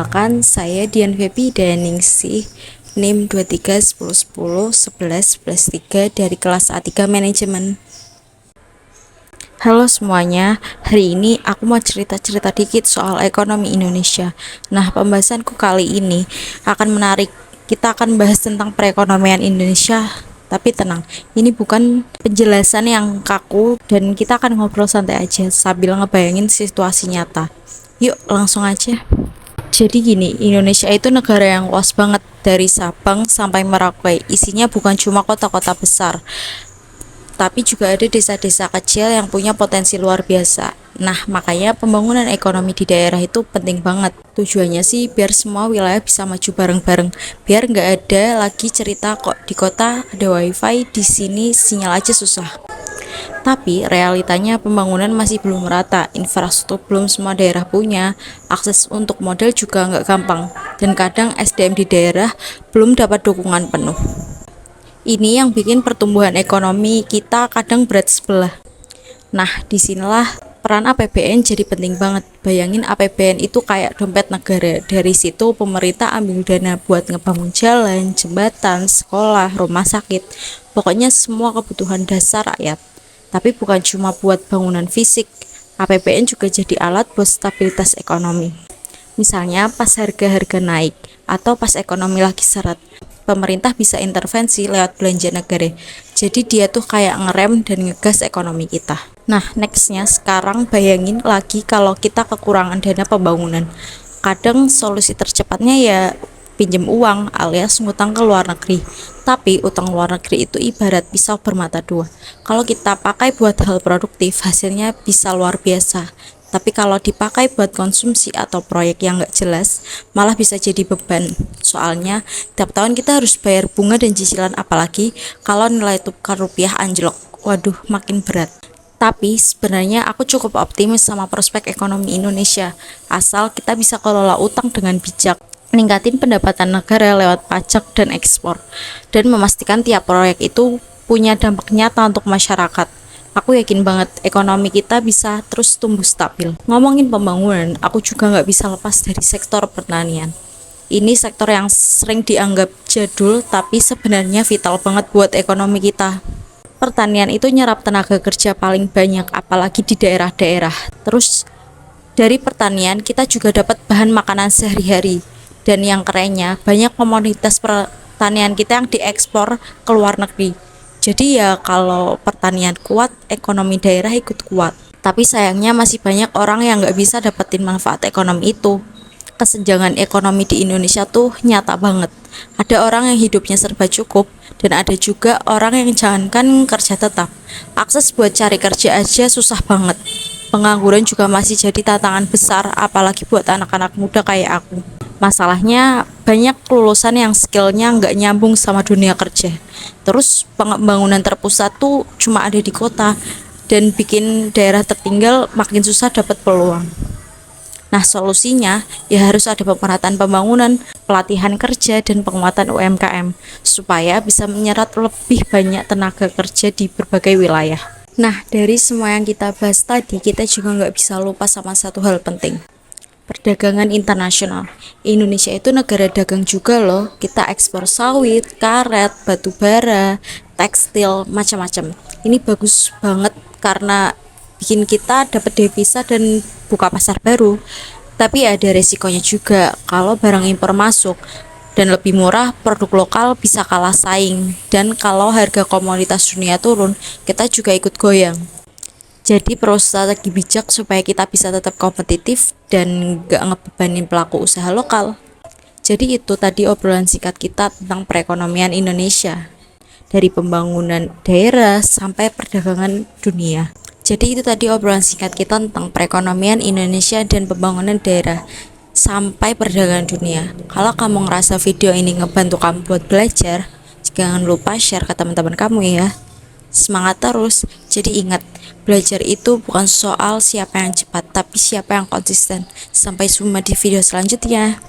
Perkenalkan, saya Dian Febi Daningsih, NIM 23 10 10 11 11 3 dari kelas A3 Manajemen. Halo semuanya, hari ini aku mau cerita-cerita dikit soal ekonomi Indonesia. Nah, pembahasanku kali ini akan menarik. Kita akan bahas tentang perekonomian Indonesia, tapi tenang, ini bukan penjelasan yang kaku dan kita akan ngobrol santai aja sambil ngebayangin situasi nyata. Yuk, langsung aja. Jadi gini, Indonesia itu negara yang luas banget dari Sabang sampai Merauke. Isinya bukan cuma kota-kota besar, tapi juga ada desa-desa kecil yang punya potensi luar biasa. Nah, makanya pembangunan ekonomi di daerah itu penting banget. Tujuannya sih biar semua wilayah bisa maju bareng-bareng. Biar nggak ada lagi cerita kok di kota ada wifi, di sini sinyal aja susah. Tapi realitanya pembangunan masih belum merata, infrastruktur belum semua daerah punya, akses untuk modal juga nggak gampang, dan kadang SDM di daerah belum dapat dukungan penuh. Ini yang bikin pertumbuhan ekonomi kita kadang berat sebelah. Nah, disinilah peran APBN jadi penting banget. Bayangin APBN itu kayak dompet negara. Dari situ pemerintah ambil dana buat ngebangun jalan, jembatan, sekolah, rumah sakit. Pokoknya semua kebutuhan dasar rakyat. Tapi bukan cuma buat bangunan fisik, APBN juga jadi alat buat stabilitas ekonomi. Misalnya pas harga-harga naik atau pas ekonomi lagi seret, pemerintah bisa intervensi lewat belanja negara. Jadi dia tuh kayak ngerem dan ngegas ekonomi kita. Nah, nextnya sekarang bayangin lagi kalau kita kekurangan dana pembangunan. Kadang solusi tercepatnya ya pinjam uang alias ngutang ke luar negeri. Tapi utang luar negeri itu ibarat pisau bermata dua. Kalau kita pakai buat hal produktif, hasilnya bisa luar biasa. Tapi kalau dipakai buat konsumsi atau proyek yang nggak jelas, malah bisa jadi beban. Soalnya, tiap tahun kita harus bayar bunga dan cicilan, apalagi kalau nilai tukar rupiah anjlok. Waduh, makin berat. Tapi sebenarnya aku cukup optimis sama prospek ekonomi Indonesia, asal kita bisa kelola utang dengan bijak, meningkatin pendapatan negara lewat pajak dan ekspor, dan memastikan tiap proyek itu punya dampak nyata untuk masyarakat. Aku yakin banget ekonomi kita bisa terus tumbuh stabil. Ngomongin pembangunan, aku juga nggak bisa lepas dari sektor pertanian. Ini sektor yang sering dianggap jadul, tapi sebenarnya vital banget buat ekonomi kita. Pertanian itu nyerap tenaga kerja paling banyak, apalagi di daerah-daerah. Terus dari pertanian kita juga dapat bahan makanan sehari-hari. Dan yang kerennya, banyak komoditas pertanian kita yang diekspor ke luar negeri. Jadi ya kalau pertanian kuat, ekonomi daerah ikut kuat. Tapi sayangnya masih banyak orang yang nggak bisa dapetin manfaat ekonomi itu. Kesenjangan ekonomi di Indonesia tuh nyata banget. Ada orang yang hidupnya serba cukup, dan ada juga orang yang jangankan kerja tetap, akses buat cari kerja aja susah banget. Pengangguran juga masih jadi tantangan besar, apalagi buat anak-anak muda kayak aku. Masalahnya banyak lulusan yang skillnya nggak nyambung sama dunia kerja. Terus pembangunan terpusat tuh cuma ada di kota, dan bikin daerah tertinggal makin susah dapat peluang. Nah, solusinya ya harus ada pemerataan pembangunan, pelatihan kerja, dan penguatan UMKM supaya bisa menyerap lebih banyak tenaga kerja di berbagai wilayah. Nah, dari semua yang kita bahas tadi, kita juga nggak bisa lupa sama satu hal penting. Perdagangan internasional. Indonesia itu negara dagang juga loh. Kita ekspor sawit, karet, batu bara, tekstil, macam-macam. Ini bagus banget karena bikin kita dapat devisa dan buka pasar baru. Tapi ada resikonya juga. Kalau barang impor masuk dan lebih murah, produk lokal bisa kalah saing. Dan kalau harga komoditas dunia turun, kita juga ikut goyang. Jadi perlu strategi bijak supaya kita bisa tetap kompetitif dan gak ngebebanin pelaku usaha lokal. Jadi itu tadi obrolan singkat kita tentang perekonomian Indonesia. Dari pembangunan daerah sampai perdagangan dunia. Jadi itu tadi obrolan singkat kita tentang perekonomian Indonesia dan pembangunan daerah sampai perdagangan dunia. Kalau kamu ngerasa video ini ngebantu kamu buat belajar, jangan lupa share ke teman-teman kamu ya. Semangat terus. Jadi ingat, belajar itu bukan soal siapa yang cepat, tapi siapa yang konsisten. Sampai jumpa di video selanjutnya.